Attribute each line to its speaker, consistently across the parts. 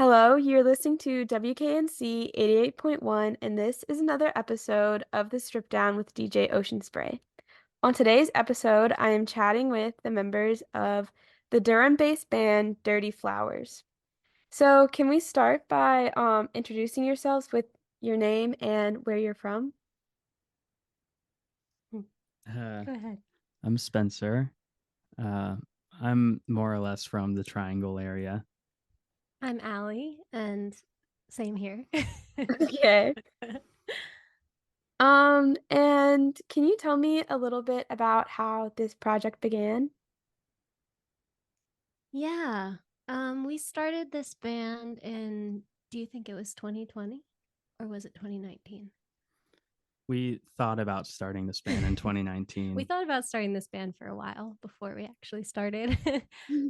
Speaker 1: Hello, you're listening to WKNC 88.1, and this is another episode of the Stripdown with DJ Ocean Spray. On today's episode, I am chatting with the members of the Durham-based band Dirty Flowers. So, can we start by introducing yourselves with your name and where you're from?
Speaker 2: Uh,
Speaker 3: Go ahead.
Speaker 2: I'm Spencer. Uh, I'm more or less from the Triangle area.
Speaker 3: I'm Allie, and same here.
Speaker 1: Okay. And can you tell me a little bit about how this project began?
Speaker 3: Yeah. We started this band in, do you think it was 2020 or was it 2019?
Speaker 2: We thought about starting this band in
Speaker 3: We
Speaker 2: 2019.
Speaker 3: thought about starting this band for a while before we actually started.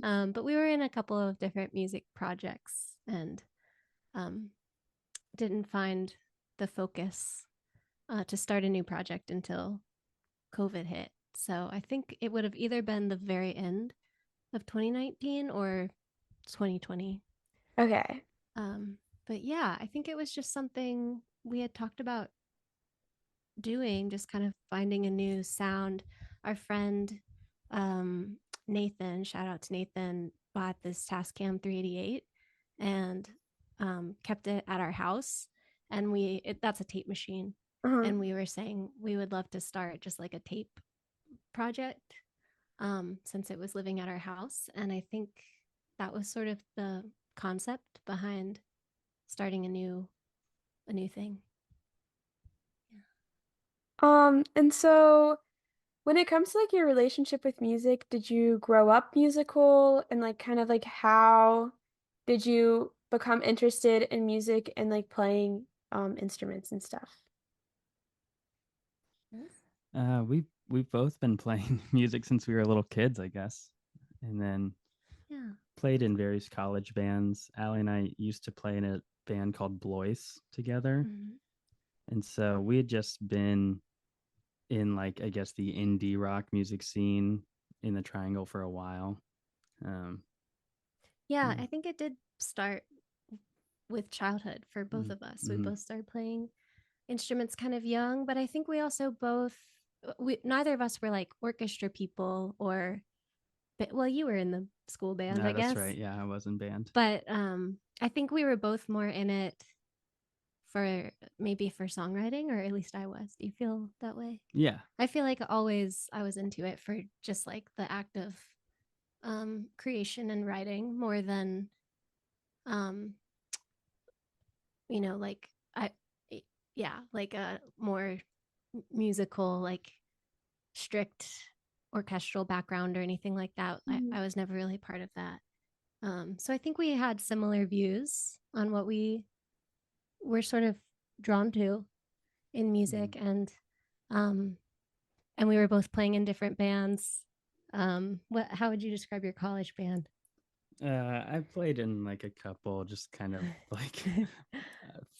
Speaker 3: But we were in a couple of different music projects and um, didn't find the focus to start a new project until COVID hit. So I think it would have either been the very end of 2019 or 2020.
Speaker 1: Okay.
Speaker 3: Um, but yeah, I think it was just something we had talked about doing, just kind of finding a new sound. Our friend Nathan, shout out to Nathan, bought this Tascam 388 and kept it at our house. And that's a tape machine.
Speaker 1: Uh-huh.
Speaker 3: And we were saying we would love to start just like a tape project since it was living at our house. And I think that was sort of the concept behind starting a new thing.
Speaker 1: And so when it comes to like your relationship with music, did you grow up musical and like kind of like how did you become interested in music and like playing instruments and stuff?
Speaker 2: We've both been playing music since we were little kids, I guess, and then
Speaker 3: Yeah.
Speaker 2: played in various college bands. Allie and I used to play in a band called Blois together,
Speaker 3: Mhm.
Speaker 2: and so we had just been in like I guess the indie rock music scene in the Triangle for a while. Um,
Speaker 3: Yeah,
Speaker 2: yeah.
Speaker 3: I think it did start with childhood for both of us. We
Speaker 2: Mm-hmm.
Speaker 3: both started playing instruments kind of young, but I think we also both we neither of us were like orchestra people or well, you were in the school band, I
Speaker 2: No, that's
Speaker 3: guess.
Speaker 2: right. Yeah, I was in band.
Speaker 3: But I think we were both more in it for maybe for songwriting, or at least I was. Do you feel that way?
Speaker 2: Yeah.
Speaker 3: I feel like always I was into it for just like the act of creation and writing more than um like I yeah, like a more musical, like strict orchestral background or anything like that.
Speaker 1: Mhm.
Speaker 3: I was never really part of that. So I think we had similar views on what we were sort of drawn to in music, um and we were both playing in different bands. What how would you describe your college band?
Speaker 2: I played in like a couple, just kind of like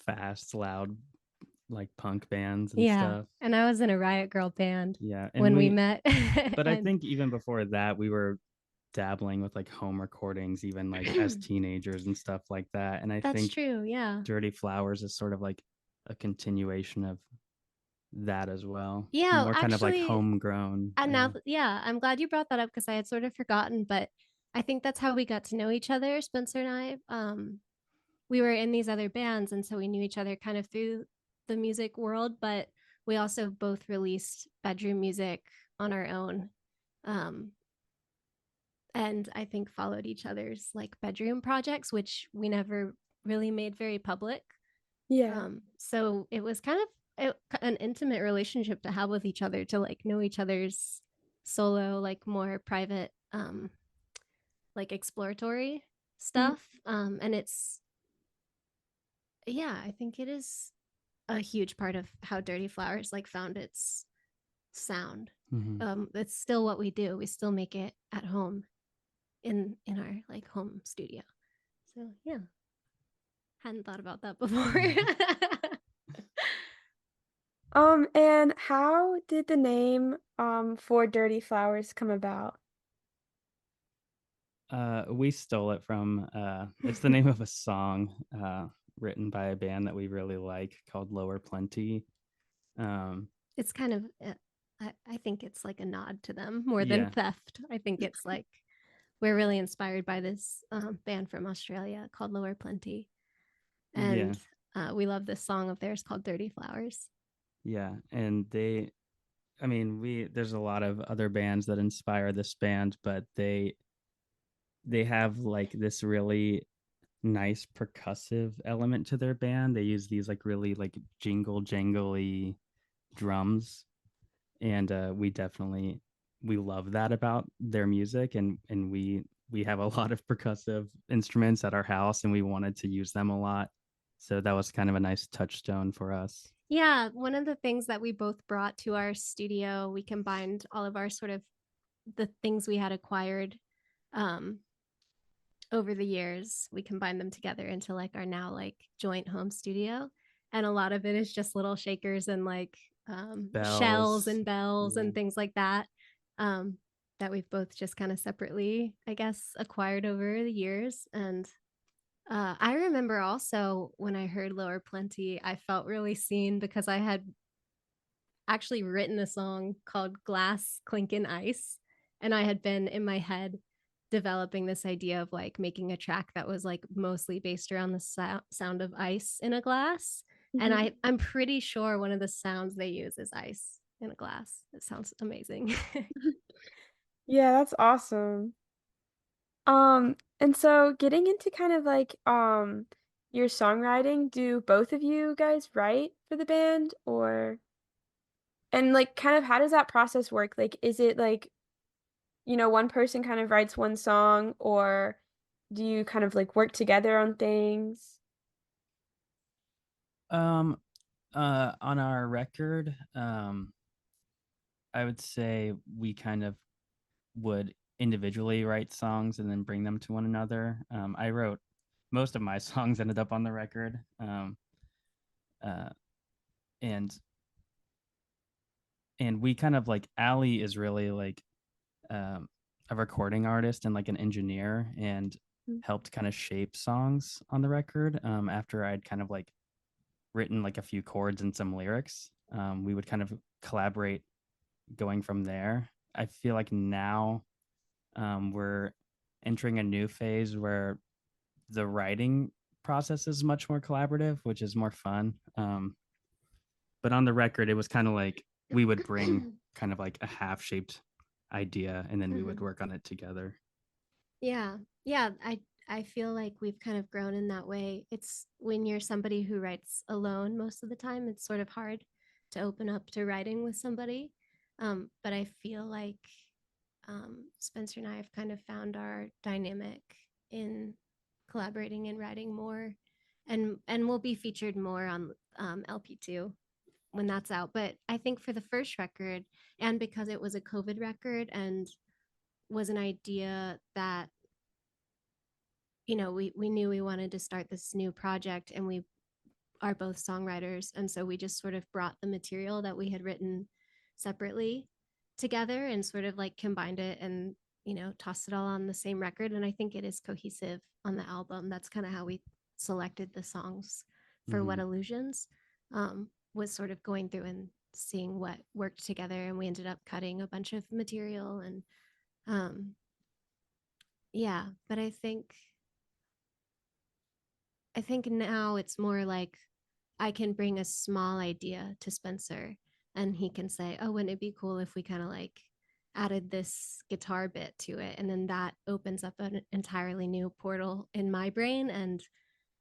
Speaker 2: fast, loud, like punk bands and
Speaker 3: Yeah,
Speaker 2: stuff.
Speaker 3: and I was in a Riot Girl band
Speaker 2: Yeah, and
Speaker 3: when we met.
Speaker 2: but I
Speaker 3: And
Speaker 2: think even before that, we were dabbling with like home recordings, even like as teenagers and stuff like that. And I
Speaker 3: that's
Speaker 2: think
Speaker 3: true, yeah.
Speaker 2: Dirty Flowers is sort of like a continuation of that as well,
Speaker 3: Yeah,
Speaker 2: more kind of like
Speaker 3: actually,
Speaker 2: homegrown.
Speaker 3: and
Speaker 2: Yeah.
Speaker 3: now, yeah, I'm glad you brought that up because I had sort of forgotten, but I think that's how we got to know each other, Spencer and I. We were in these other bands, and so we knew each other kind of through the music world, but we also both released bedroom music on our own. Um, and I think followed each other's like bedroom projects, which we never really made very public.
Speaker 1: Yeah.
Speaker 3: So it was kind of an intimate relationship to have with each other, to like know each other's solo, like more private, like exploratory
Speaker 1: Mhm.
Speaker 3: stuff. And it's, yeah, I think it is a huge part of how Dirty Flowers like found its sound.
Speaker 2: Mm-hmm.
Speaker 3: It's still what we do. We still make it at home in our like home studio. So yeah, hadn't thought about that before.
Speaker 1: And how did the name for Dirty Flowers come about?
Speaker 2: We stole it from it's the name of a song written by a band that we really like called Lower Plenty.
Speaker 3: It's kind of, I think it's like a nod to them more than
Speaker 2: Yeah,
Speaker 3: theft. I think it's like we're really inspired by this band from Australia called Lower Plenty.
Speaker 2: yeah,
Speaker 3: And we love this song of theirs called Dirty Flowers.
Speaker 2: yeah. And I mean, there's a lot of other bands that inspire this band, but they have like this really nice percussive element to their band. They use these like really like jingle jangly drums, and we love that about their music, and we have a lot of percussive instruments at our house, and we wanted to use them a lot. So that was kind of a nice touchstone for us.
Speaker 3: Yeah, one of the things that we both brought to our studio, we combined all of our sort of the things we had acquired um, over the years. We combined them together into like our now like joint home studio. And a lot of it is just little shakers and like shells
Speaker 2: Bells.
Speaker 3: and bells
Speaker 2: Yeah.
Speaker 3: and things like that. Um, that we've both just kind of separately, I guess, acquired over the years. And I remember also when I heard Lower Plenty, I felt really seen because I had actually written a song called Glass Clinkin' Ice. And I had been in my head developing this idea of like making a track that was like mostly based around the sound of ice in a glass. And
Speaker 1: Mhm.
Speaker 3: I'm pretty sure one of the sounds they use is ice in a glass. It sounds amazing.
Speaker 1: Yeah, that's awesome. And so getting into kind of like your songwriting, do both of you guys write for the band or and like kind of how does that process work? Like is it like, one person kind of writes one song or do you kind of like work together on things?
Speaker 2: Um, on our record, I would say we kind of would individually write songs and then bring them to one another. I wrote most of my songs ended up on the record, uh, and we kind of like Allie is really like um, a recording artist and like an engineer and
Speaker 1: Mm.
Speaker 2: helped kind of shape songs on the record. After I'd kind of like written like a few chords and some lyrics, we would kind of collaborate going from there. I feel like now we're entering a new phase where the writing process is much more collaborative, which is more fun. But on the record, it was kind of like we would bring kind of like a half shaped idea and then we would
Speaker 3: Mhm.
Speaker 2: work on it together.
Speaker 3: Yeah. Yeah, I feel like we've kind of grown in that way. It's when you're somebody who writes alone most of the time, it's sort of hard to open up to writing with somebody. But I feel like Spencer and I have kind of found our dynamic in collaborating and writing more, and we'll be featured more on LP2 when that's out. But I think for the first record, and because it was a COVID record and was an idea that we knew we wanted to start this new project, and we are both songwriters, and so we just sort of brought the material that we had written separately together and sort of like combined it and tossed it all on the same record. And I think it is cohesive on the album. That's kind of how we selected the songs for What
Speaker 2: Mm-hmm.
Speaker 3: Illusions. Was sort of going through and seeing what worked together, and we ended up cutting a bunch of material. And um yeah, but I think now it's more like I can bring a small idea to Spencer and he can say, "Oh, wouldn't it be cool if we kind of like added this guitar bit to it?" And then that opens up an entirely new portal in my brain, and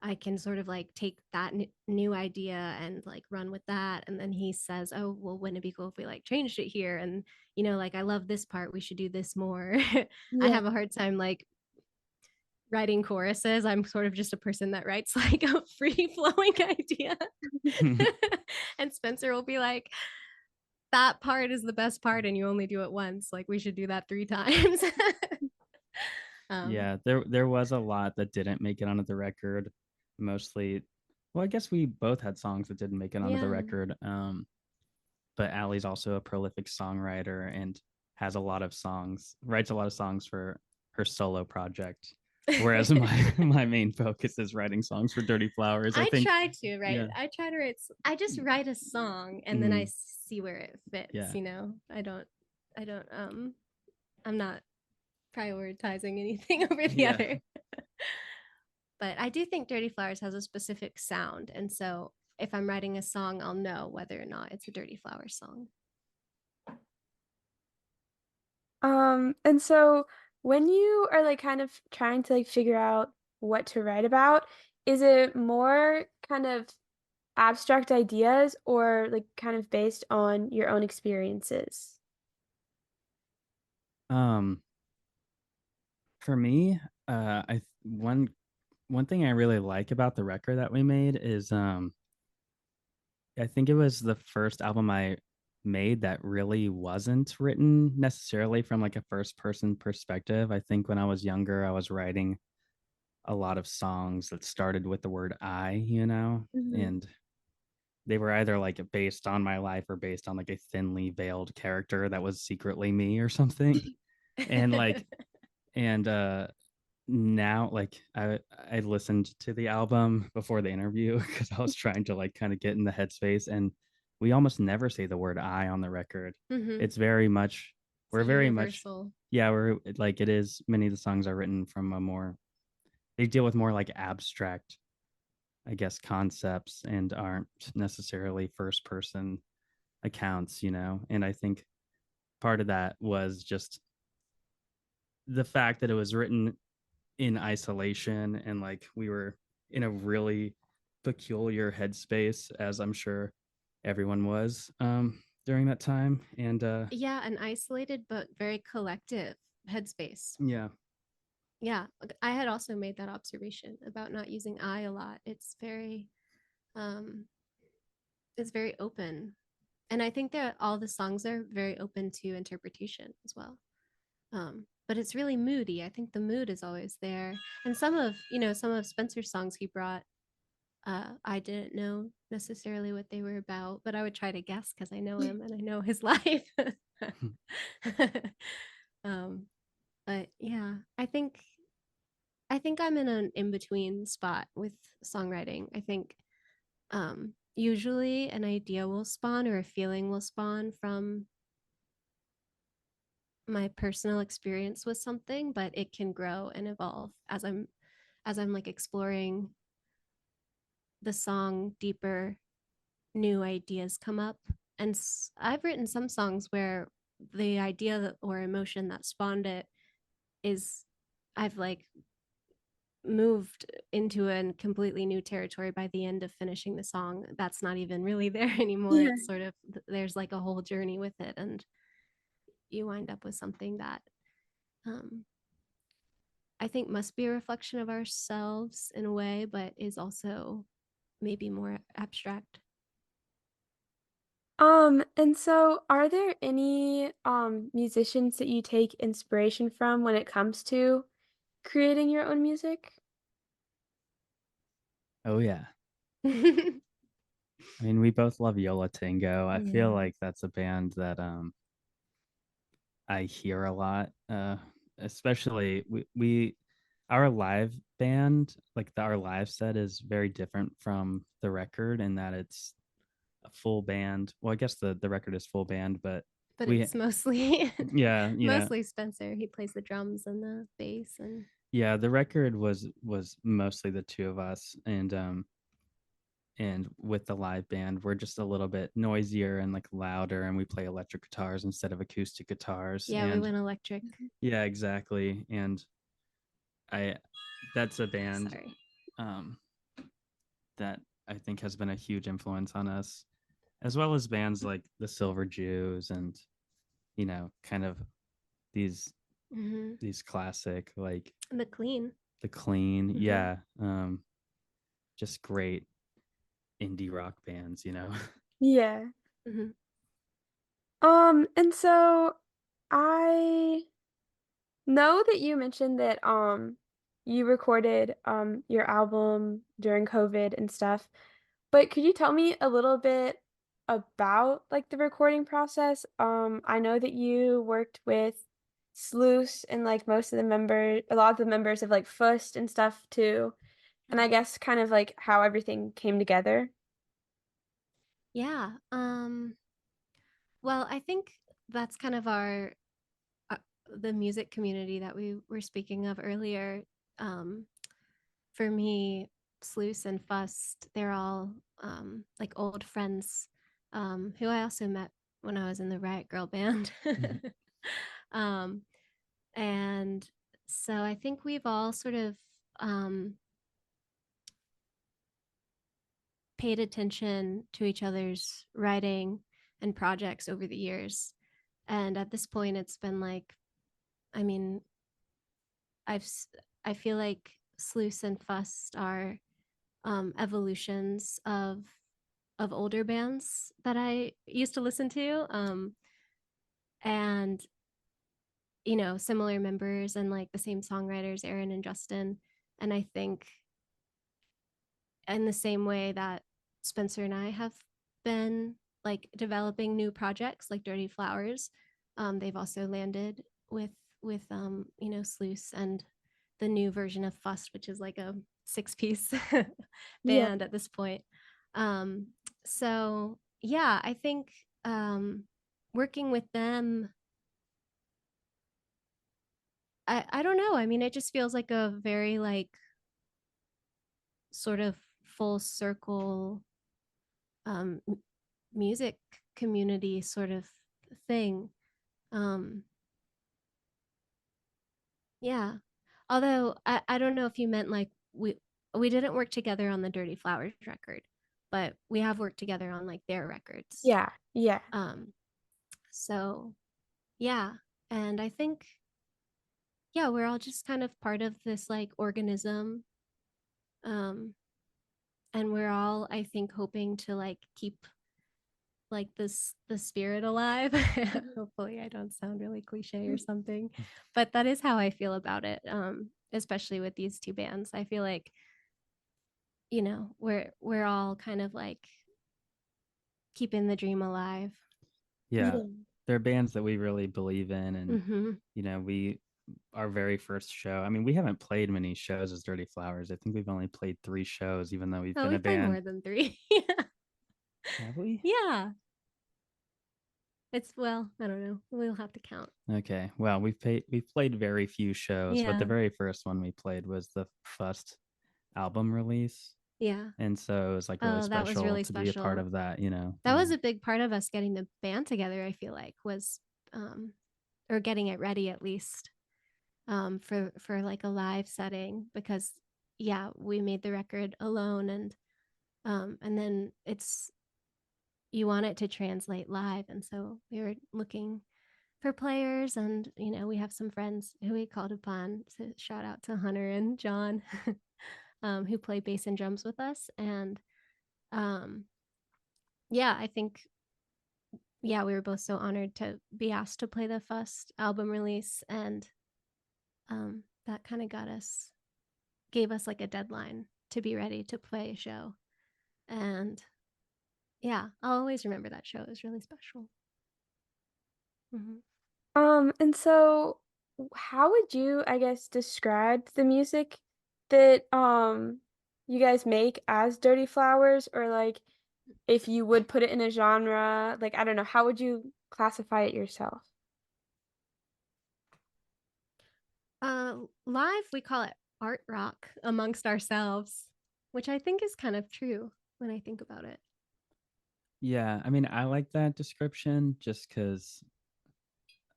Speaker 3: I can sort of like take that new idea and like run with that. And then he says, "Oh, well, wouldn't it be cool if we like changed it here? And like I love this part. We should do this more." I
Speaker 1: Yeah.
Speaker 3: have a hard time like writing choruses. I'm sort of just a person that writes like a free flowing idea. And Spencer will be like, that part is the best part and you only do it once. Like we should do that 3 times. um,
Speaker 2: Yeah, there was a lot that didn't make it onto the record. Mostly, well, I guess we both had songs that didn't make it onto the
Speaker 3: yeah.
Speaker 2: record. But Allie's also a prolific songwriter and has a lot of songs, writes a lot of songs for her solo project, whereas my main focus is writing songs for Dirty Flowers. I think, yeah,
Speaker 3: I try to write. I just write a song and then I
Speaker 2: mm,
Speaker 3: see where it fits.
Speaker 2: yeah,
Speaker 3: You know, I don't. I'm not prioritizing anything over the
Speaker 2: yeah.
Speaker 3: other. But I do think Dirty Flowers has a specific sound, and so if I'm writing a song, I'll know whether or not it's a Dirty Flowers song.
Speaker 1: And so when you are like kind of trying to like figure out what to write about, is it more kind of abstract ideas or like kind of based on your own experiences?
Speaker 2: Um, for me, I one thing I really like about the record that we made is I think it was the first album I made that really wasn't written necessarily from like a first person perspective. I think when I was younger, I was writing a lot of songs that started with the word I,
Speaker 1: Mhm.
Speaker 2: and they were either like based on my life or based on like a thinly veiled character that was secretly me or something. And like, and now like I listened to the album before the interview because I was trying to like kind of get in the headspace, and we almost never say the word I on the record.
Speaker 3: Mm-hmm.
Speaker 2: It's very much
Speaker 3: It's
Speaker 2: we're very much
Speaker 3: universal.
Speaker 2: yeah, we're like it is many of the songs are written from a more they deal with more like abstract, I guess, concepts and aren't necessarily first person accounts. And I think part of that was just the fact that it was written in isolation and like we were in a really peculiar headspace, as I'm sure everyone was during that time. And
Speaker 3: Yeah, an isolated but very collective headspace.
Speaker 2: yeah.
Speaker 3: Yeah, I had also made that observation about not using I a lot. Um, it's very open, and I think that all the songs are very open to interpretation as well. But it's really moody. I think the mood is always there, and some of Spencer's songs he brought, I didn't know necessarily what they were about, but I would try to guess because I know him and I know his life. um, but yeah, I think I'm in an in between spot with songwriting. I think usually an idea will spawn or a feeling will spawn from my personal experience with something, but it can grow and evolve as I'm like exploring the song deeper, new ideas come up. And I've written some songs where the idea or emotion that spawned it is I've like moved into a completely new territory by the end of finishing the song. That's not even really there anymore.
Speaker 1: Yeah.
Speaker 3: It's sort of there's like a whole journey with it, and you wind up with something that um, I think must be a reflection of ourselves in a way, but is also maybe more abstract.
Speaker 1: And so are there any musicians that you take inspiration from when it comes to creating your own music?
Speaker 2: Oh yeah.
Speaker 3: Yeah.
Speaker 2: I mean, we both love Yola Tango. I feel like that's a band that I hear a lot. Especially we our live band, like our live set is very different from the record in that it's a full band. Well, I guess the record is full band, but
Speaker 3: But
Speaker 2: we
Speaker 3: it's mostly
Speaker 2: yeah,
Speaker 3: mostly Spencer. He plays the drums and the bass and
Speaker 2: yeah, the record was mostly the two of us, and with the live band we're just a little bit noisier and like louder, and we play electric guitars instead of acoustic guitars.
Speaker 3: yeah, we
Speaker 2: And
Speaker 3: went electric.
Speaker 2: yeah, exactly. And I that's a band
Speaker 3: Sorry.
Speaker 2: um that I think has been a huge influence on us, as well as bands like the Silver Jews and kind of these
Speaker 3: Hmm.
Speaker 2: these classic like
Speaker 3: The clean.
Speaker 2: the Clean.
Speaker 3: Hmm.
Speaker 2: Yeah. Just great indie rock bands.
Speaker 1: Yeah.
Speaker 3: Hmm.
Speaker 1: And so I know that you mentioned that you recorded your album during COVID and stuff, but could you tell me a little bit about like the recording process? I know that you worked with Sluice and like a lot of the members of like Fust and stuff too. And I guess kind of like how everything came together.
Speaker 3: Yeah. Well, I think that's kind of our uh, the music community that we were speaking of earlier. Um, for me, Sluice and Fust, they're all like old friends who I also met when I was in the Riot Girl band. um, and so I think we've all sort of um, paid attention to each other's writing and projects over the years. And at this point, it's been like, I mean, I've I feel like Sluice and Fust are evolutions of older bands that I used to listen to, and similar members and like the same songwriters, Aaron and Justin. And I think in the same way that Spencer and I have been like developing new projects like Dirty Flowers, they've also landed with Sluice and the new version of Fust, which is like a 6-piece
Speaker 1: Yeah.
Speaker 3: band at this point. Um, so yeah, I think working with them, I don't know. I mean, it just feels like a very like sort of full circle um, music community sort of thing. Um, yeah. Although I don't know if you meant like we didn't work together on the Dirty Flowers record, but we have worked together on like their records.
Speaker 1: Yeah. Yeah.
Speaker 3: Um, so yeah. And I think yeah, we're all just kind of part of this like organism. Um, and we're all, I think, hoping to like keep like this the spirit alive. Hopefully I don't sound really cliche or something, but that is how I feel about it, especially with these two bands. I feel like we're all kind of like keeping the dream alive.
Speaker 2: Yeah,
Speaker 1: Yeah.
Speaker 2: they're bands that we really believe in, and
Speaker 3: Mm-hmm.
Speaker 2: we our very first show. I mean, we haven't played many shows as Dirty Flowers. I think we've only played 3 shows, even though we've
Speaker 3: Oh,
Speaker 2: been a
Speaker 3: we've played
Speaker 2: band.
Speaker 3: more than 3.
Speaker 2: Have we?
Speaker 3: Yeah, it's, well, I don't know, we'll have to count.
Speaker 2: Okay. Well, we've played very few shows, but the
Speaker 3: Yeah.
Speaker 2: very first one we played was the first album release,
Speaker 3: Yeah.
Speaker 2: and so it was like really
Speaker 3: Oh, that was
Speaker 2: special
Speaker 3: really
Speaker 2: to be a part
Speaker 3: special.
Speaker 2: of that.
Speaker 3: That was a big part of us getting the band together, I feel like, was um or getting it ready at least, for like a live setting, because yeah, we made the record alone, and then it's you want it to translate live, and so we were looking for players, and we have some friends who we called upon, to shout out to Hunter and John, who play bass and drums with us. And um yeah, I think, yeah, we were both so honored to be asked to play the first album release, and that kind of gave us like a deadline to be ready to play a show. And yeah, I'll always remember that show. It was really special. Mm-hmm.
Speaker 1: And so how would you, I guess, describe the music that you guys make as Dirty Flowers, or like if you would put it in a genre, like I don't know, how would you classify it yourself?
Speaker 3: Live, we call it art rock amongst ourselves, which I think is kind of true when I think about it.
Speaker 2: Yeah, I mean, I like that description just because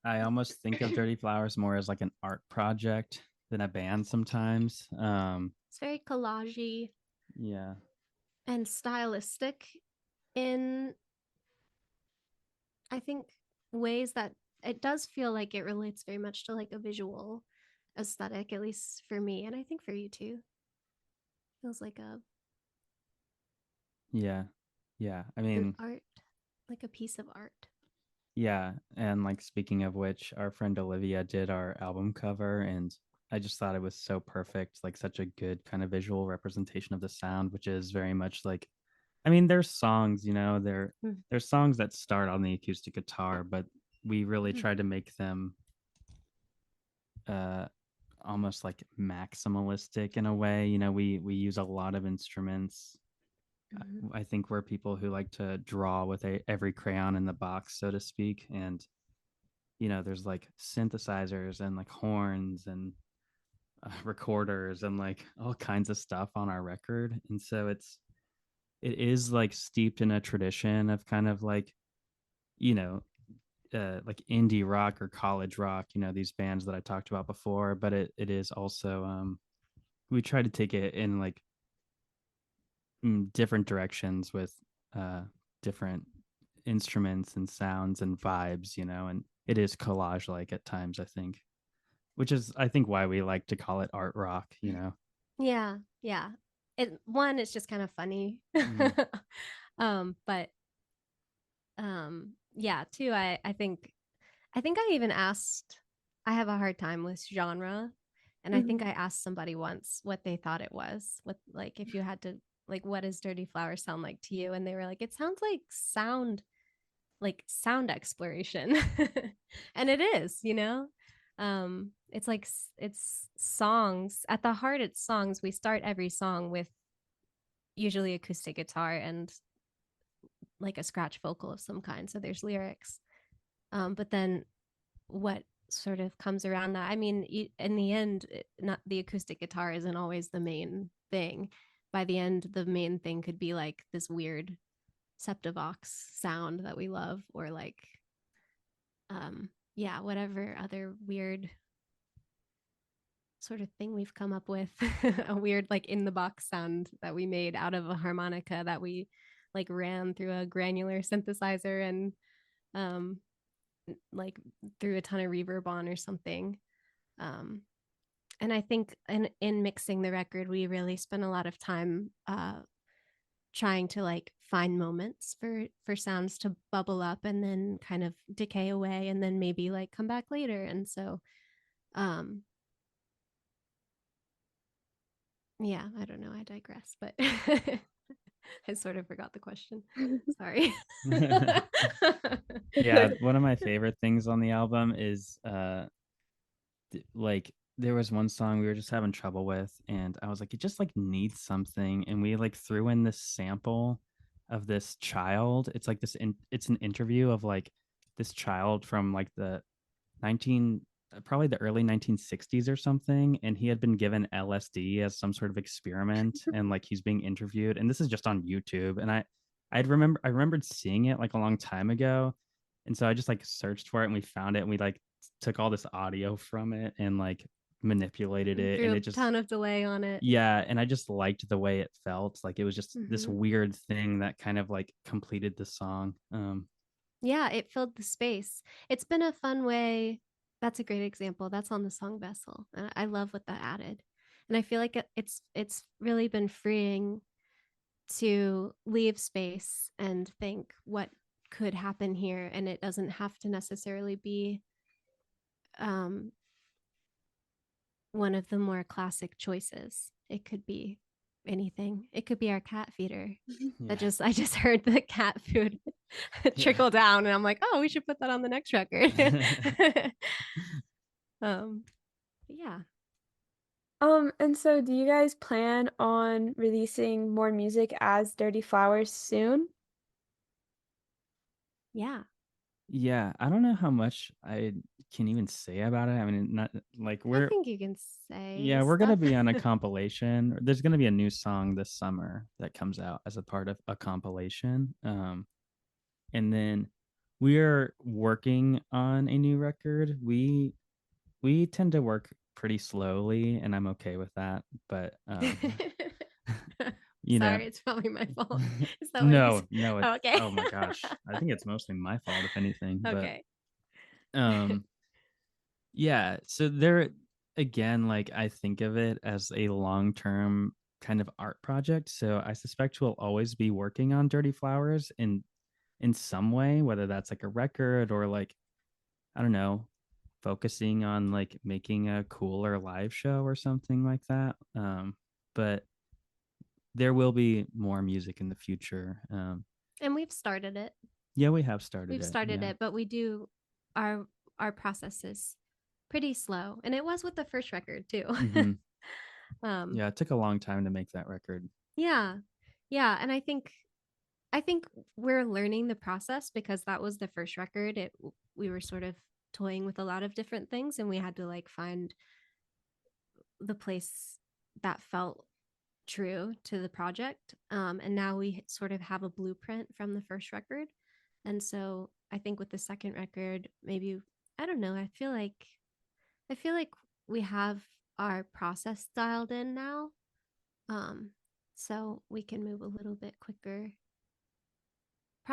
Speaker 2: I almost think of Dirty Flowers more as like an art project than a band sometimes.
Speaker 3: It's very collagey
Speaker 2: Yeah.
Speaker 3: and stylistic in, I think, ways that it does feel like it relates very much to like a visual aesthetic, at least for me, and I think for you too. Feels like a
Speaker 2: Yeah. Yeah. I
Speaker 3: an
Speaker 2: mean,
Speaker 3: art, like a piece of art.
Speaker 2: yeah. And like speaking of which, our friend Olivia did our album cover, and I just thought it was so perfect, like such a good kind of visual representation of the sound, which is very much like, I mean, there's songs,
Speaker 3: Mm.
Speaker 2: there's songs that start on the acoustic guitar, but we really
Speaker 3: Mm.
Speaker 2: tried to make them almost like maximalistic in a way. You know, we use a lot of instruments. I think we're people who like to draw with every crayon in the box, so to speak. And you know, there's like synthesizers and like horns and recorders and like all kinds of stuff on our record. And so it is like steeped in a tradition of kind of like, you know, like indie rock or college rock, you know, these bands that I talked about before. But it is also we try to take it in like different directions with different instruments and sounds and vibes, you know, and it is collage like at times, I think, which is I think why we like to call it art rock, you know.
Speaker 3: Yeah, yeah. It's just kind of funny.
Speaker 2: Mm.
Speaker 3: But yeah, two, I think I even asked, I have a hard time with genre. And I think I asked somebody once what they thought it was. What, like, if you had to, like, what does Dirty Flower sound like to you? And they were like, it sounds like sound exploration. And it is, you know? It's like, it's songs. At the heart, it's songs. We start every song with usually acoustic guitar and like a scratch vocal of some kind. So there's lyrics. But then what sort of comes around that? I mean, in the end, not the acoustic guitar isn't always the main thing. By the end, the main thing could be like this weird Septivox sound that we love, or like, yeah, whatever other weird sort of thing we've come up with. A weird like in the box sound that we made out of a harmonica that we like ran through a granular synthesizer and um like threw a ton of reverb on or something. um and I think in mixing the record we really spent a lot of time trying to like find moments for sounds to bubble up and then kind of decay away and then maybe like come back later. And so um yeah, I don't know, I digress, but I sort of forgot the question. Sorry.
Speaker 2: Yeah, one of my favorite things on the album is like there was one song we were just having trouble with and I was like it just like needs something and we like threw in this sample of this child. It's like it's an interview of like this child from like the 19 probably the early 1960s or something, and he had been given LSD as some sort of experiment and like he's being interviewed, and this is just on YouTube. And I remembered seeing it like a long time ago, and so I just like searched for it and we found it and we like took all this audio from it and like manipulated it,
Speaker 3: Threw
Speaker 2: and
Speaker 3: a
Speaker 2: it just
Speaker 3: ton of delay on it.
Speaker 2: yeah, and I just liked the way it felt. Like it was just this
Speaker 3: Mm-hmm.
Speaker 2: weird thing that kind of like completed the song.
Speaker 3: Yeah, it filled the space. It's been a fun way. That's a great example. That's on the song vessel. And I love what that added. And I feel like it's really been freeing to leave space and think what could happen here. And it doesn't have to necessarily be um, one of the more classic choices. It could be anything. It could be our cat feeder.
Speaker 2: Yeah.
Speaker 3: I just heard the cat food trickle down and I'm like, oh, we should put that on the next record. um yeah.
Speaker 1: And so do you guys plan on releasing more music as Dirty Flowers soon?
Speaker 3: Yeah.
Speaker 2: Yeah, I don't know how much I can even say about it. I mean, not like
Speaker 3: I think you can say
Speaker 2: yeah, we're gonna
Speaker 3: stuff.
Speaker 2: be on a compilation. There's gonna be a new song this summer that comes out as a part of a compilation. And then we're working on a new record. We tend to work pretty slowly, and I'm okay with that. But you know,
Speaker 3: Sorry, it's probably my fault. Is that what you
Speaker 2: no,
Speaker 3: said?
Speaker 2: no, it's
Speaker 3: Oh, okay.
Speaker 2: oh my gosh, I think it's mostly my fault if anything. But
Speaker 3: Okay.
Speaker 2: um yeah, so there again, like I think of it as a long-term kind of art project. So I suspect we'll always be working on Dirty Flowers in some way, whether that's like a record or like I don't know, focusing on like making a cooler live show or something like that. But there will be more music in the future.
Speaker 3: And we've started it.
Speaker 2: Yeah, we have started
Speaker 3: We've
Speaker 2: it.
Speaker 3: started
Speaker 2: Yeah.
Speaker 3: it, but we do our our processes pretty slow, and it was with the first record too.
Speaker 2: Mhm.
Speaker 3: um
Speaker 2: Yeah, it took a long time to make that record.
Speaker 3: yeah, yeah, and I think we're learning the process because that was the first record. We were sort of toying with a lot of different things, and we had to like find the place that felt true to the project. And now we sort of have a blueprint from the first record. And so I think with the second record, maybe I don't know, I feel like we have our process dialed in now. Um, so we can move a little bit quicker.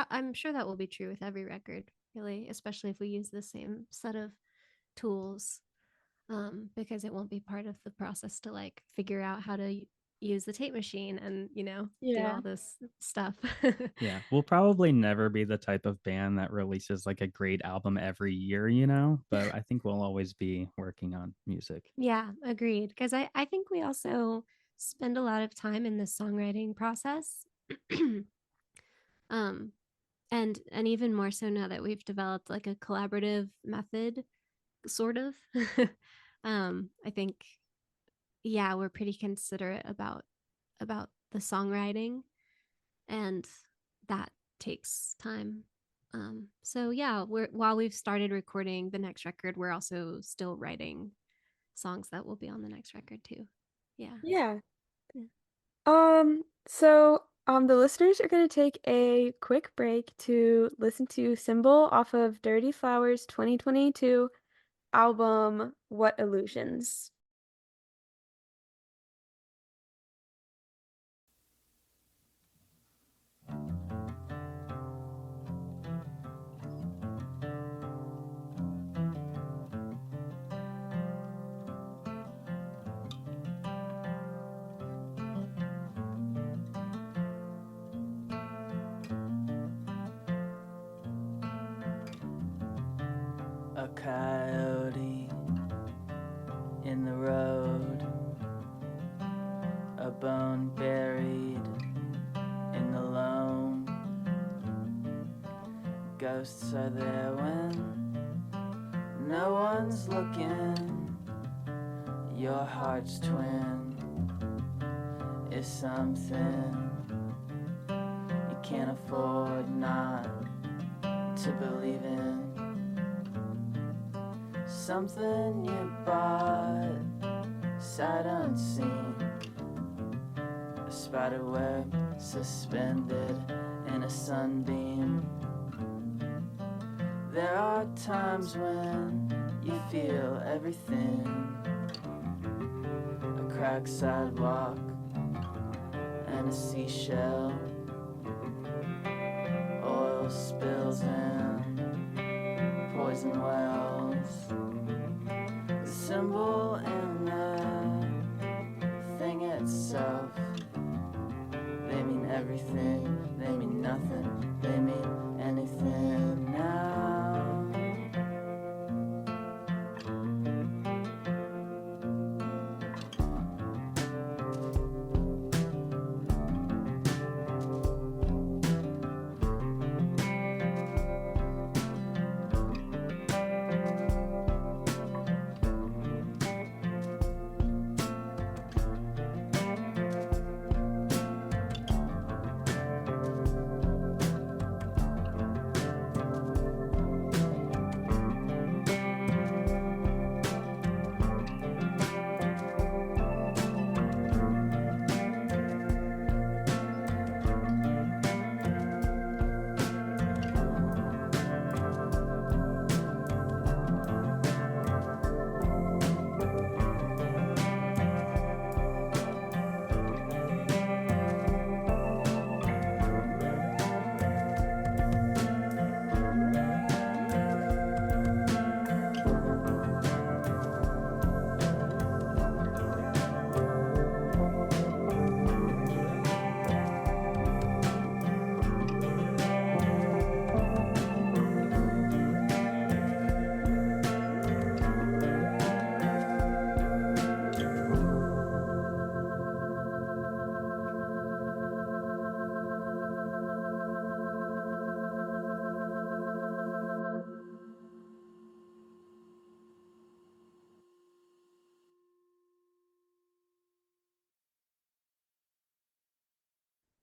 Speaker 3: I'm sure that will be true with every record, really, especially if we use the same set of tools, because it won't be part of the process to like figure out how to use the tape machine and do
Speaker 1: Yeah.
Speaker 3: all this stuff.
Speaker 2: Yeah, we'll probably never be the type of band that releases like a great album every year, you know, but I think we'll always be working on music.
Speaker 3: Yeah, agreed. Because I think we also spend a lot of time in the songwriting process. um, and even more so now that we've developed like a collaborative method, sort of. I think, yeah, we're pretty considerate about the songwriting, and that takes time. So yeah, while we've started recording the next record, we're also still writing songs that will be on the next record too. Yeah.
Speaker 1: Yeah.
Speaker 3: Yeah.
Speaker 1: The listeners are going to take a quick break to listen to Symbol off of Dirty Flowers 2022 album What Illusions.
Speaker 4: A coyote in the road, a bone buried in the loam. Ghosts are there when no one's looking. Your heart's twin is something you can't afford not to believe in. Something you bought sight unseen, a spider web suspended in a sunbeam. There are times when you feel everything, a cracked sidewalk and a seashell, oil spills and poison wells. The symbol and the thing itself, they mean everything, they mean nothing, they mean anything now.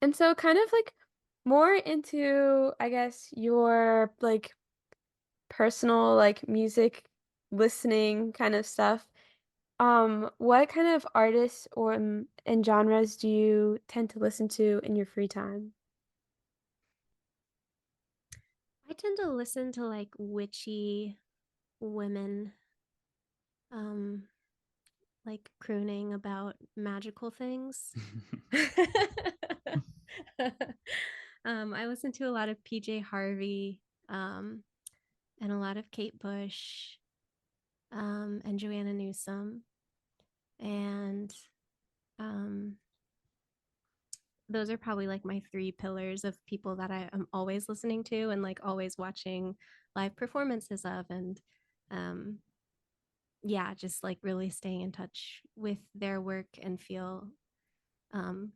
Speaker 1: And so kind of like more into, I guess, your like personal like music listening kind of stuff. What kind of artists or and genres do you tend to listen to in your free time?
Speaker 3: I tend to listen to like witchy women, um, like crooning about magical things. I listen to a lot of PJ Harvey, um, and a lot of Kate Bush, and Joanna Newsom. And um, those are probably like my three pillars of people that I am always listening to and like always watching live performances of. And um, yeah, just like really staying in touch with their work and feel, um,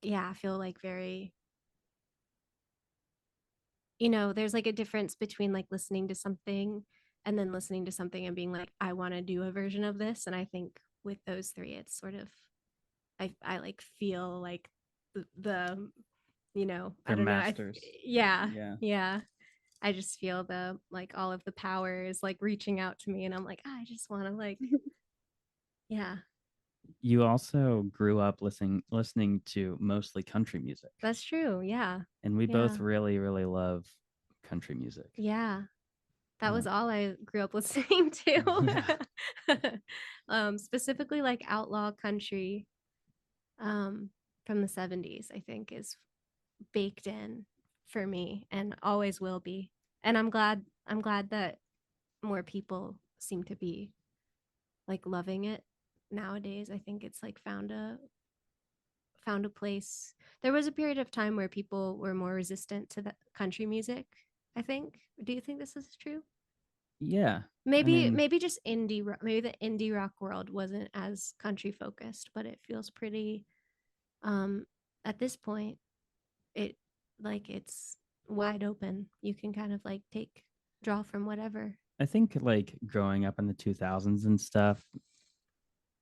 Speaker 3: yeah, I feel like very, there's like a difference between like listening to something and then listening to something and being like, I want to do a version of this. And I think with those three, it's sort of, I like feel like the I
Speaker 2: They're
Speaker 3: don't know.
Speaker 2: masters.
Speaker 3: Yeah,
Speaker 2: Yeah.
Speaker 3: yeah. I just feel the like all of the power is like reaching out to me, and I'm like, I just want to like, yeah,
Speaker 2: You also grew up listening to mostly country music,
Speaker 3: that's true. Yeah,
Speaker 2: and we
Speaker 3: yeah,
Speaker 2: both really, really love country music.
Speaker 3: yeah. That
Speaker 2: Uh,
Speaker 3: was all I grew up listening
Speaker 2: yeah.
Speaker 3: to. Specifically like outlaw country, um, from the 70s, I think is baked in for me and always will be. And I'm glad that more people seem to be like loving it nowadays. I think it's like found a place. There was a period of time where people were more resistant to the country music, I think. Do you think this is true?
Speaker 2: Yeah. I
Speaker 3: Maybe
Speaker 2: mean,
Speaker 3: maybe just indie rock, maybe the indie rock world wasn't as country focused, but it feels pretty, um at this point, it like it's wide open. You can kind of like draw from whatever.
Speaker 2: I think like growing up in the 2000s and stuff,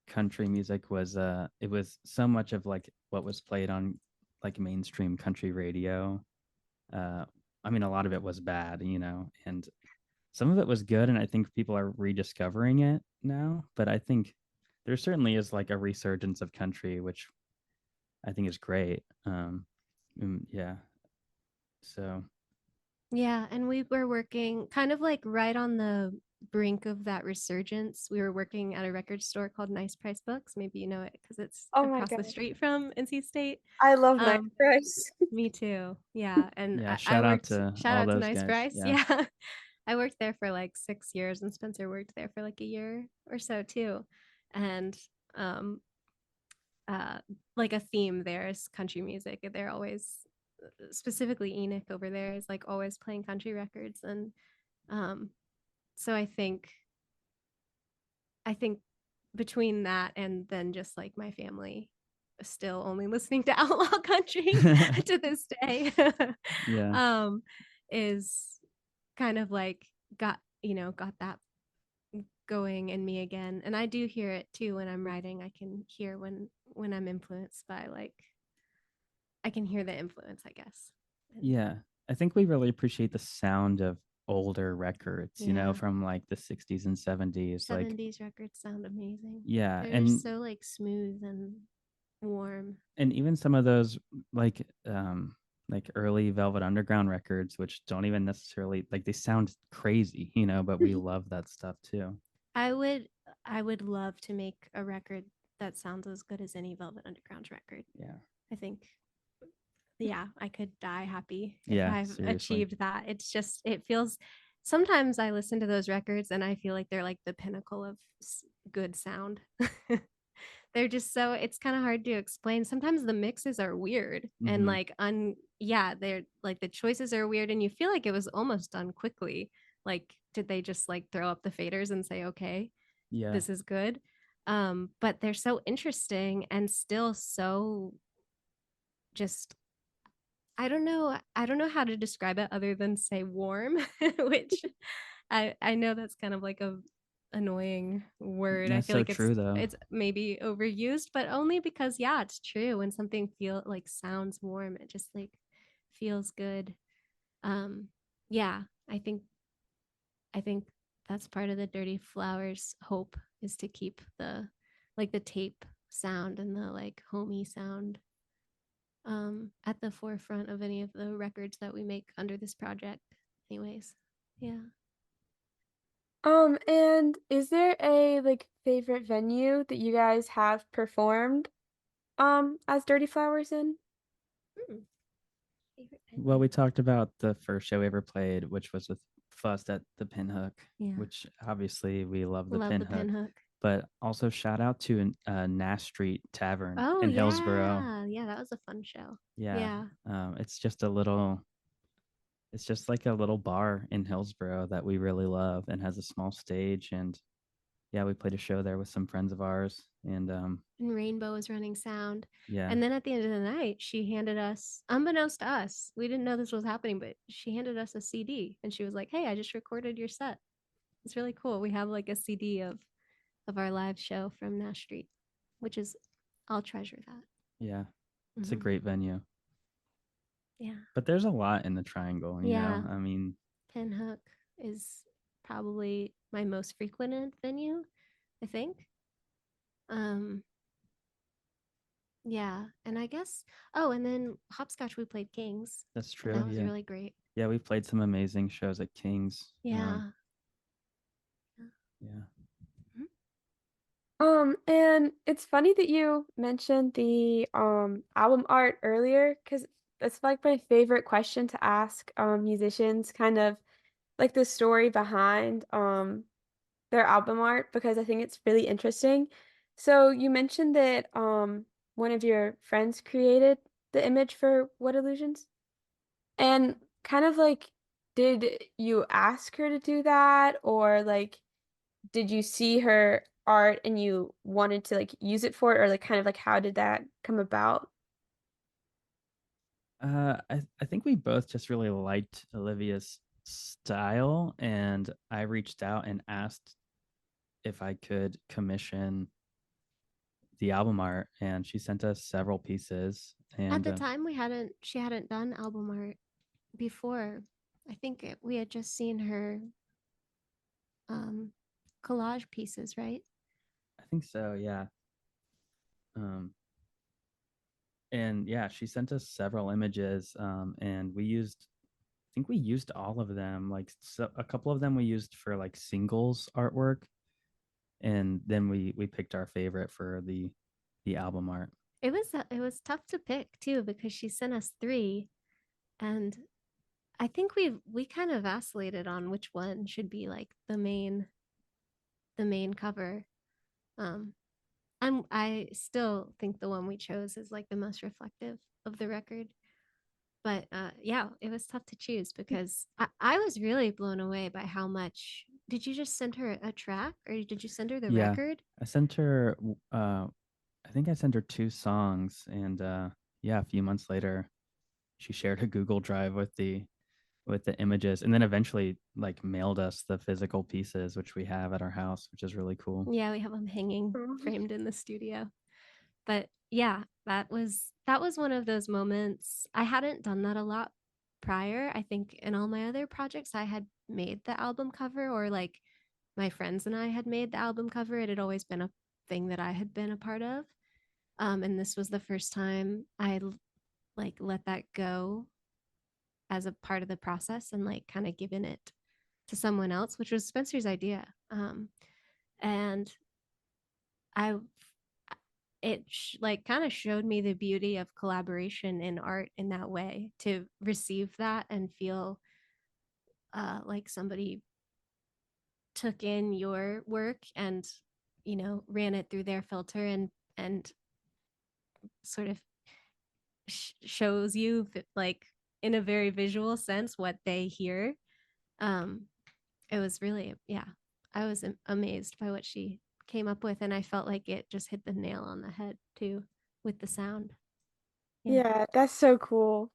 Speaker 2: country music was it was so much of like what was played on like mainstream country radio. Uh I mean, a lot of it was bad, and some of it was good, and I think people are rediscovering it now, but I think there certainly is like a resurgence of country, which I think is great. Yeah. So
Speaker 3: Yeah, and we were working kind of like right on the brink of that resurgence. We were working at a record store called Nice Price Books. Maybe you know it because it's
Speaker 1: Oh my
Speaker 3: across the
Speaker 1: God.
Speaker 3: street from NC State.
Speaker 1: I love Night
Speaker 3: Um,
Speaker 1: Price.
Speaker 3: Me too. Yeah, and
Speaker 2: yeah,
Speaker 3: I
Speaker 2: shout out
Speaker 3: worked.
Speaker 2: to
Speaker 3: Shout
Speaker 2: all
Speaker 3: out to
Speaker 2: those
Speaker 3: Nice
Speaker 2: guys.
Speaker 3: Price.
Speaker 2: Yeah.
Speaker 3: Yeah, I worked there for like 6 years, and Spencer worked there for like a year or so too. And um, uh, like a theme there is country music. They're always, specifically Enoch over there is like always playing country records, and um, so I think between that and then just like my family still only listening to outlaw country to this day,
Speaker 2: Yeah.
Speaker 3: um is kind of like got that going in me again. And I do hear it too when I'm writing. I can hear when I'm influenced by like, I can hear the influence, I guess. And
Speaker 2: Yeah. I think we really appreciate the sound of older records,
Speaker 3: yeah,
Speaker 2: from like the 60s and 70s. Like,
Speaker 3: 70s records sound amazing.
Speaker 2: yeah.
Speaker 3: They're just
Speaker 2: And
Speaker 3: so like smooth and warm.
Speaker 2: even some of those like early Velvet Underground records, which don't even necessarily like they sound crazy, but we love that stuff too.
Speaker 3: I would I would love to make a record that sounds as good as any Velvet Underground record.
Speaker 2: Yeah.
Speaker 3: I think, yeah, I could die happy if
Speaker 2: Yeah,
Speaker 3: I've
Speaker 2: seriously.
Speaker 3: achieved that. It's just it feels, sometimes I listen to those records and I feel like they're like the pinnacle of good sound. They're just so, it's kind of hard to explain. Sometimes the mixes are weird and
Speaker 2: Hmm.
Speaker 3: like yeah, they're like the choices are weird and you feel like it was almost done quickly. Like did they just like throw up the faders and say, okay,
Speaker 2: Yeah.
Speaker 3: this is good? But they're so interesting and still so just, I don't know how to describe it other than say warm, which I know that's kind of like a annoying word. I
Speaker 2: That's
Speaker 3: feel
Speaker 2: so
Speaker 3: like
Speaker 2: true, though.
Speaker 3: it's maybe overused, but only because yeah, it's true. When something sounds warm, it just like feels good. Yeah, I think that's part of the Dirty Flowers hope, is to keep the tape sound and the like homey sound at the forefront of any of the records that we make under this project. Anyways, yeah.
Speaker 1: And is there a like favorite venue that you guys have performed as Dirty Flowers in?
Speaker 3: Hmm. Favorite
Speaker 2: Well,
Speaker 3: venue?
Speaker 2: we talked about the first show we ever played, which was with Fuss at the Pinhook,
Speaker 3: Yeah.
Speaker 2: which obviously we love the
Speaker 3: Love the
Speaker 2: Pinhook.
Speaker 3: Pinhook.
Speaker 2: But also shout out to Nash Street Tavern
Speaker 3: Oh
Speaker 2: in Hillsboro.
Speaker 3: yeah, that was a fun show.
Speaker 2: Yeah. It's just it's just like a little bar in Hillsboro that we really love and has a small stage. And yeah, we played a show there with some friends of ours. And
Speaker 3: And Rainbow was running sound.
Speaker 2: yeah,
Speaker 3: And then at the end of the night, she handed us, unbeknownst to us, we didn't know this was happening, but she handed us a CD and she was like, "Hey, I just recorded your set." It's really cool. We have like a CD of our live show from Nash Street, which is, I'll treasure that.
Speaker 2: yeah, it's a
Speaker 3: Mhm.
Speaker 2: great venue.
Speaker 3: Yeah.
Speaker 2: But there's a lot in the Triangle, you
Speaker 3: Yeah.
Speaker 2: know? I mean,
Speaker 3: Pinhook is probably my most frequented venue, I think. Um, yeah, and I guess, oh, and then Hopscotch, we played Kings.
Speaker 2: that's
Speaker 3: And
Speaker 2: true.
Speaker 3: that was
Speaker 2: Yeah.
Speaker 3: really great.
Speaker 2: Yeah, we played some amazing shows at King's.
Speaker 3: Yeah.
Speaker 2: Yeah.
Speaker 1: And it's funny that you mentioned the album art earlier, because that's like my favorite question to ask musicians, kind of like the story behind their album art, because I think it's really interesting. So you mentioned that one of your friends created the image for What Illusions? And kind of like, did you ask her to do that, or like did you see her art and you wanted to like use it, or like kind of like how did that come about?
Speaker 2: I think we both just really liked Olivia's style, and I reached out and asked if I could commission the album art, and she sent us several pieces.
Speaker 3: At
Speaker 2: And
Speaker 3: the time, she hadn't done album art before. I think we had just seen her um, collage pieces, right?
Speaker 2: I think so, yeah. Um, and yeah, she sent us several images, and I think we used all of them. Like, so a couple of them we used for like singles artwork, and then we picked our favorite for the album art.
Speaker 3: It was tough to pick too, because she sent us three, and I think we kind of vacillated on which one should be like the main cover. Um, I still think the one we chose is like the most reflective of the record. But yeah, it was tough to choose because I was really blown away by how much. Did you just send her a track, or did you send her the
Speaker 2: Yeah,
Speaker 3: record?
Speaker 2: I sent her I think I sent her 2 songs, and yeah, a few months later she shared a Google Drive with the images, and then eventually like mailed us the physical pieces, which we have at our house, which is really cool.
Speaker 3: Yeah, we have them hanging
Speaker 1: Mhm.
Speaker 3: framed in the studio. But yeah, that was one of those moments. I hadn't done that a lot prior. I think in all my other projects I had made the album cover, or like my friends and I had made the album cover. It had always been a thing that I had been a part of. And this was the first time I like let that go as a part of the process and like kind of given it to someone else, which was Spencer's idea. And I like kind of showed me the beauty of collaboration in art in that way, to receive that and feel like somebody took in your work and ran it through their filter and sort of shows you like in a very visual sense what they hear. um it was really, yeah, I was amazed by what she came up with, and I felt like it just hit the nail on the head too with the sound. Yeah.
Speaker 1: Yeah, that's so cool.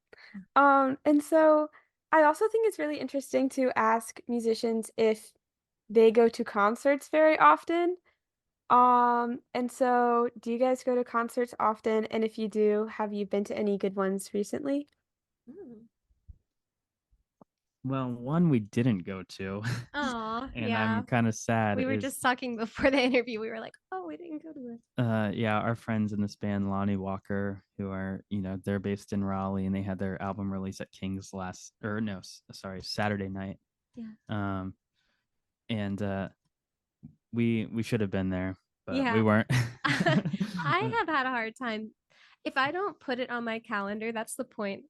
Speaker 1: And so I also think it's really interesting to ask musicians if they go to concerts very often. And so do you guys go to concerts often? And if you do, have you been to any good ones recently?
Speaker 3: Mm.
Speaker 2: Well, one we didn't go to,
Speaker 3: Oh,
Speaker 2: and
Speaker 3: yeah.
Speaker 2: I'm kind of sad.
Speaker 3: We were
Speaker 2: is
Speaker 3: just talking before the interview. We were like, oh, we didn't go to this.
Speaker 2: yeah, our friends in this band, Lonnie Walker, who are, they're based in Raleigh, and they had their album release at King's Saturday night.
Speaker 3: Yeah.
Speaker 2: And we should have been there, but we
Speaker 3: Yeah.
Speaker 2: weren't.
Speaker 3: I have had a hard time. If I don't put it on my calendar, that's the point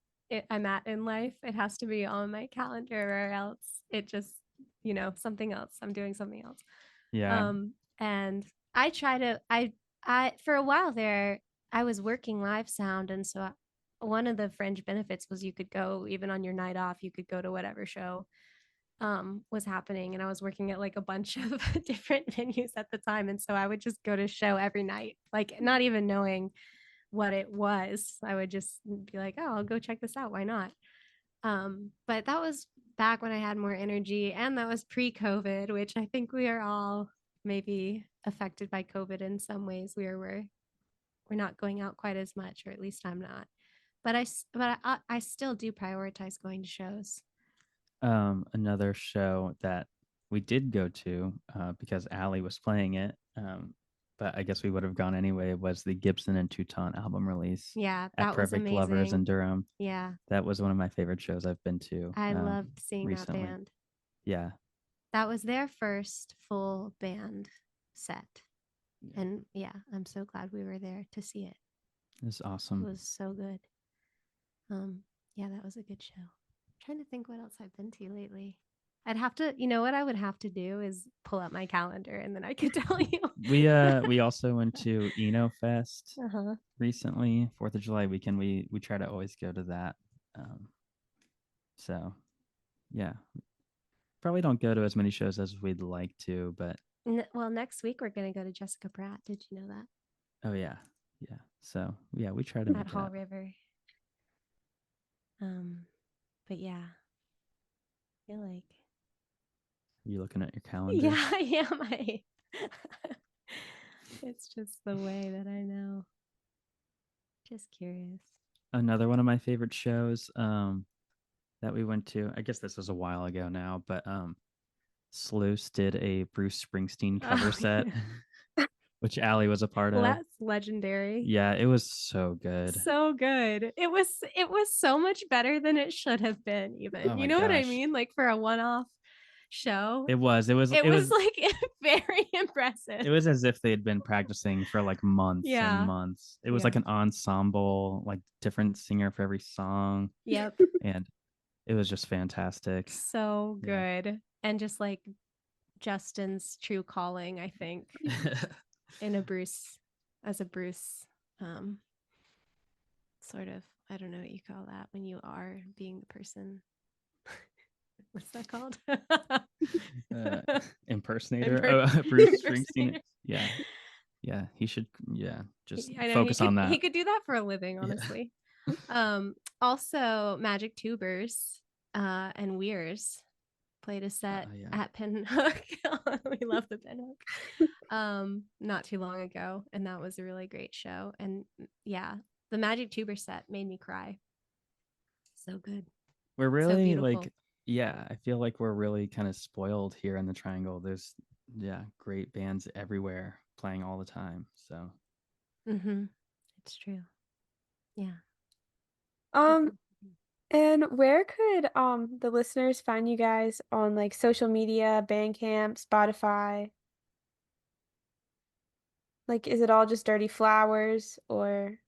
Speaker 3: I'm at in life. It has to be on my calendar, or else it just, something else. I'm doing something else.
Speaker 2: Yeah.
Speaker 3: And I try to, for a while there, I was working live sound. And so one of the fringe benefits was you could go, even on your night off, you could go to whatever show was happening. And I was working at like a bunch of different venues at the time. And so I would just go to show every night, like not even knowing what it was. I would just be like, oh, I'll go check this out. Why not? But that was back when I had more energy, and that was pre-COVID, which I think we are all maybe affected by COVID in some ways, where we're not going out quite as much, or at least I'm not. But I still do prioritize going to shows.
Speaker 2: Another show that we did go to because Allie was playing it, but I guess we would have gone anyway, was the Gibson and Touton album release.
Speaker 3: Yeah,
Speaker 2: at
Speaker 3: that was
Speaker 2: Perfect Lovers in
Speaker 3: amazing.
Speaker 2: Durham.
Speaker 3: Yeah,
Speaker 2: That was one of my favorite shows I've been to.
Speaker 3: I loved seeing
Speaker 2: recently.
Speaker 3: that band.
Speaker 2: Yeah.
Speaker 3: That was their first full band set. And yeah, I'm so glad we were there to see it.
Speaker 2: It was awesome.
Speaker 3: It was so good. Yeah, that was a good show. I'm trying to think what else I've been to lately. I'd have to, what I would have to do is pull up my calendar, and then I could tell you.
Speaker 2: We also went to Eno Fest
Speaker 3: Uh-huh.
Speaker 2: recently, 4th of July weekend. We try to always go to that. So yeah, probably don't go to as many shows as we'd like to, but
Speaker 3: Well, next week we're gonna go to Jessica Pratt. Did you know that?
Speaker 2: oh yeah. So yeah, we try to
Speaker 3: At
Speaker 2: make
Speaker 3: Hall
Speaker 2: that.
Speaker 3: River. But yeah, I feel like.
Speaker 2: Are you looking at your calendar?
Speaker 3: Yeah, I am. It's just the way that I know. Just curious.
Speaker 2: Another one of my favorite shows that we went to, I guess this was a while ago now, but Sluice did a Bruce Springsteen cover set, which Allie was a part of.
Speaker 3: That's legendary.
Speaker 2: Yeah, it was so good.
Speaker 3: So good. It was so much better than it should have been, even.
Speaker 2: Oh
Speaker 3: You
Speaker 2: my
Speaker 3: know what I
Speaker 2: gosh.
Speaker 3: mean? Like for a one-off show.
Speaker 2: It was
Speaker 3: like very impressive.
Speaker 2: It was as if they had been practicing for like months
Speaker 3: Yeah.
Speaker 2: and months. It was like an ensemble, like different singer for every song.
Speaker 3: Yep.
Speaker 2: And it was just fantastic.
Speaker 3: So good. Yeah. And just like Justin's true calling, I think, in a Bruce sort of, I don't know what you call that when you are being the person. What's that called?
Speaker 2: Impersonator. Bruce Springsteen. Yeah. He should. Yeah, just focus on that.
Speaker 3: He could do that for a living, honestly. Yeah. Also, Magic Tubers and Weirs played a set at Pinhook. We love the Pinhook. Not too long ago, and that was a really great show. And yeah, the Magic Tuber set made me cry. So good.
Speaker 2: We're really like, yeah, I feel like we're really kind of spoiled here in the Triangle. There's great bands everywhere playing all the time. So
Speaker 3: it's true. Yeah.
Speaker 1: And where could the listeners find you guys on like social media, Bandcamp, Spotify? Like, is it all just Dirty Flowers, or?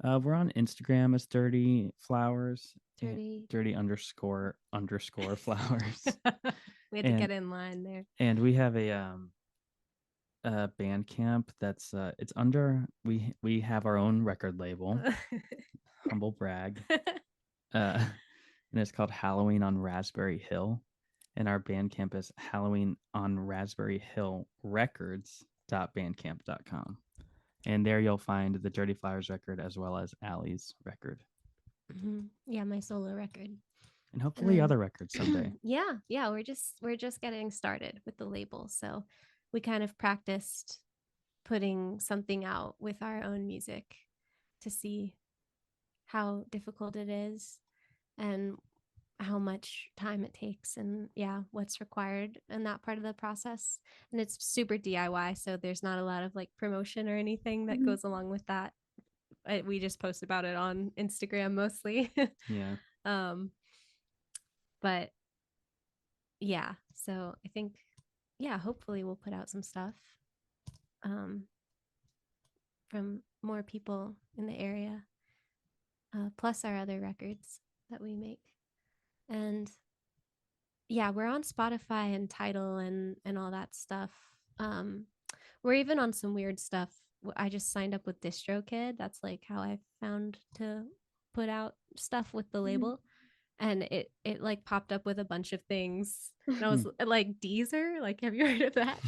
Speaker 2: We're on Instagram as Dirty Flowers.
Speaker 3: Dirty
Speaker 2: _ flowers.
Speaker 3: We had to get in line there.
Speaker 2: And we have a Bandcamp that's it's under we have our own record label. Humble brag. And it's called Halloween on Raspberry Hill. And our Bandcamp is Halloween on Raspberry Hill Records.bandcamp.com. And there you'll find the Dirty Flowers record as well as Allie's record.
Speaker 3: Yeah, my solo record.
Speaker 2: And hopefully
Speaker 3: then-
Speaker 2: other records someday.
Speaker 3: Yeah, we're just getting started with the label, so we kind of practiced putting something out with our own music to see how difficult it is and how much time it takes, and what's required in that part of the process. And it's super DIY, so there's not a lot of like promotion or anything that goes along with that. We just post about it on Instagram mostly.
Speaker 2: Yeah.
Speaker 3: But yeah, so I think hopefully we'll put out some stuff from more people in the area, plus our other records that we make. And we're on Spotify and Tidal and all that stuff. We're even on some weird stuff. I just signed up with DistroKid. That's like how I found to put out stuff with the label. And it like popped up with a bunch of things. And I was like, Deezer? Like, have you heard of that?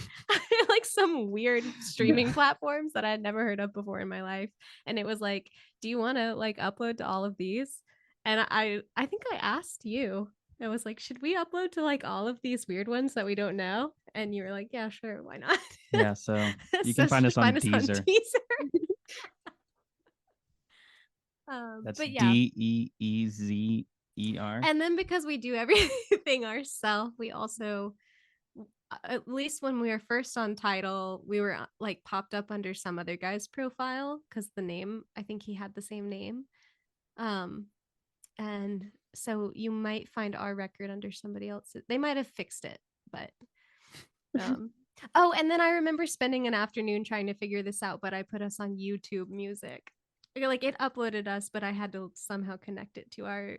Speaker 3: Like some weird streaming platforms that I had never heard of before in my life. And it was like, do you want to like upload to all of these? And I think I asked you. I was like, should we upload to like all of these weird ones that we don't know? And you were like, yeah, sure, why not?
Speaker 2: Yeah, so you can find us on Deezer. That's
Speaker 3: but
Speaker 2: DEEZER.
Speaker 3: And then because we do everything ourselves, we also, at least when we were first on Tidal, we were like popped up under some other guy's profile because the name, I think he had the same name. And so you might find our record under somebody else. They might have fixed it, but oh, and then I remember spending an afternoon trying to figure this out, but I put us on YouTube Music. Like it uploaded us, but I had to somehow connect it to our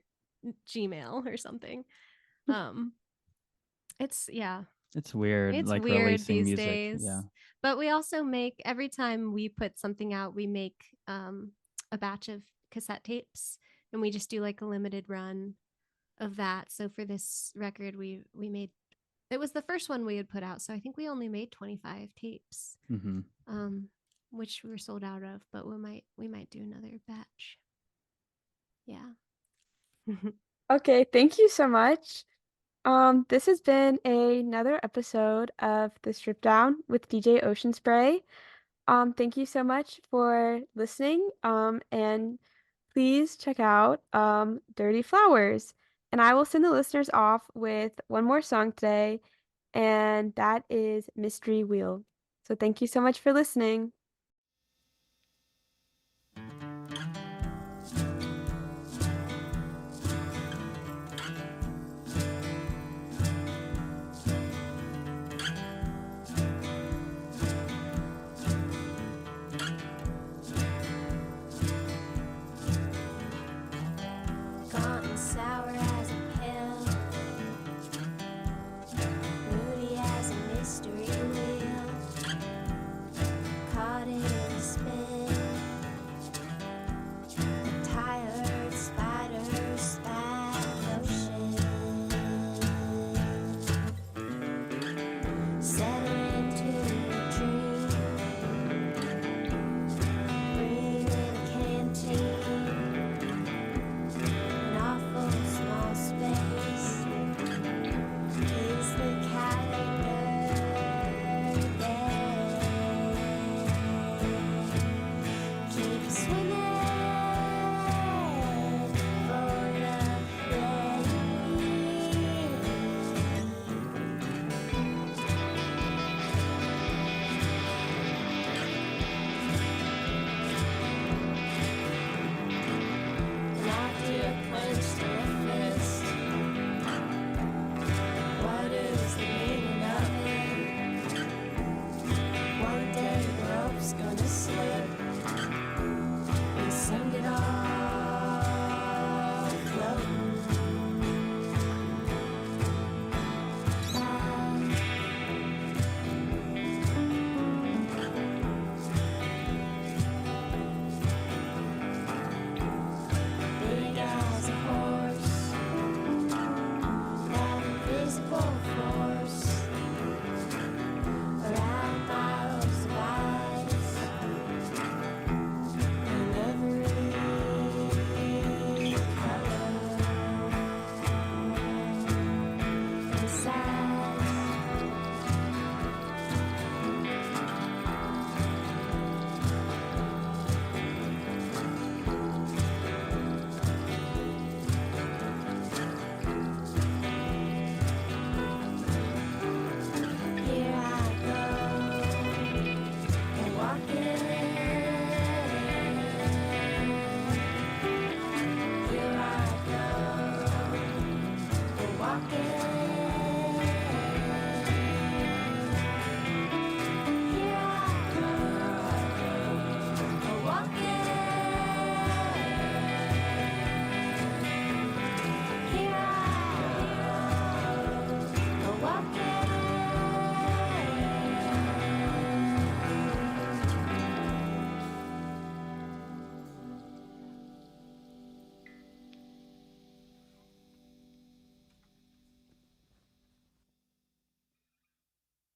Speaker 3: Gmail or something. It's
Speaker 2: weird.
Speaker 3: It's
Speaker 2: like
Speaker 3: weird
Speaker 2: releasing
Speaker 3: these
Speaker 2: music.
Speaker 3: days.
Speaker 2: Yeah.
Speaker 3: But we also make, every time we put something out, we make a batch of cassette tapes, and we just do like a limited run of that. So for this record, we made, it was the first one we had put out, so I think we only made 25 tapes, which we were sold out of. But we might do another batch. Yeah.
Speaker 1: Okay, thank you so much. This has been another episode of the Strip Down with DJ Ocean Spray. Thank you so much for listening. And please check out Dirty Flowers. And I will send the listeners off with one more song today, and that is Mystery Wheel. So thank you so much for listening.